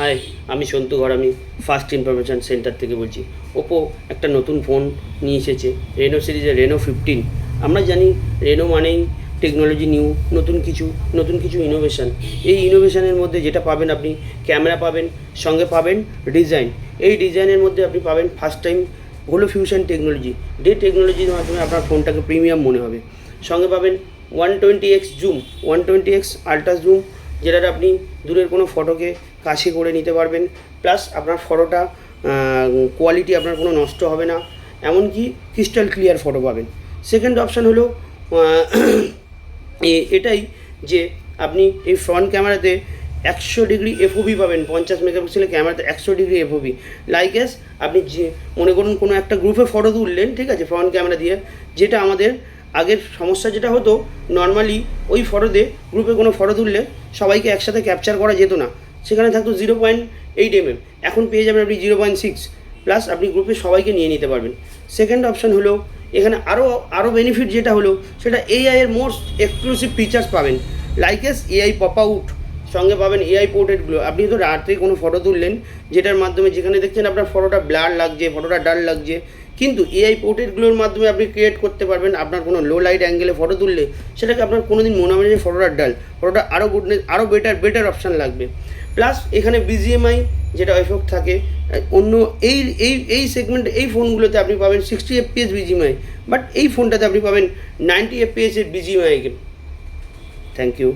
High, আমি সন্তু ঘর, আমি ফার্স্ট ইনফরমেশান সেন্টার থেকে বলছি। ওপো একটা নতুন ফোন নিয়ে এসেছে, রেনো সিরিজের রেনো 15। আমরা জানি রেনো মানেই টেকনোলজি নিউ, নতুন কিছু ইনোভেশান। এই ইনোভেশানের মধ্যে যেটা পাবেন, আপনি ক্যামেরা পাবেন, সঙ্গে পাবেন ডিজাইন। এই ডিজাইনের মধ্যে আপনি পাবেন ফার্স্ট টাইম হলো ফিউশন টেকনোলজি, যে টেকনোলজির মাধ্যমে আপনার ফোনটাকে প্রিমিয়াম মনে হবে। সঙ্গে পাবেন 120x zoom, 120x ultra zoom, যেটা আপনি দূরের কোনো ফটোকে কাছে করে নিতে পারবেন। প্লাস আপনার ফটোটা কোয়ালিটি আপনার কোনো নষ্ট হবে না, এমনকি ক্রিস্টাল ক্লিয়ার ফটো পাবেন। সেকেন্ড অপশান হলো এটাই যে আপনি এই ফ্রন্ট ক্যামেরাতে 100 ডিগ্রি এফওবি পাবেন। 50 মেগাপিক্সেলের ক্যামেরাতে 100 ডিগ্রি এফওবি। লাইক এস আপনি যে মনে করুন কোনো একটা গ্রুপে ফটো তুললেন, ঠিক আছে, ফ্রন্ট ক্যামেরা দিয়ে, যেটা আমাদের আগের সমস্যা যেটা হতো, নর্মালি ওই ফটোতে গ্রুপে কোনো ফটো তুললে সবাইকে একসাথে ক্যাপচার করা যেত না, সেখানে থাকতো 0.8 mm, এখন পেয়ে যাবেন আপনি 0.6, প্লাস আপনি গ্রুপে সবাইকে নিয়ে নিতে পারবেন। সেকেন্ড অপশান হলো এখানে আরও বেনিফিট যেটা হলো, সেটা এআই এর মোস্ট এক্সক্লুসিভ ফিচার্স পাবেন। Like S AI pop out, সঙ্গে পাবেন এআই পোর্ট্রেটগুলো। আপনি তো রাত্রে কোনো ফটো তুললেন, যেটার মাধ্যমে যেখানে দেখছেন আপনার ফটোটা ব্লার লাগছে, ফটোটা ডাল লাগছে, কিন্তু এআই পোর্ট্রেটগুলোর মাধ্যমে আপনি ক্রিয়েট করতে পারবেন। আপনার কোনো লো লাইট অ্যাঙ্গেলে ফটো তুললে সেটাকে আপনার কোনো দিন মনে হবে যে ফটোটা ডাল, ফটোটা আরও বেটার অপশান লাগবে। প্লাস এখানে বিজিএমআই যেটা এফেক্ট থাকে, অন্য এই সেগমেন্ট এই ফোনগুলোতে আপনি পাবেন 60 FPS বিজিএমআই, বাট এই ফোনটাতে আপনি পাবেন 90 FPS এর বিজিএমআই। Thank you.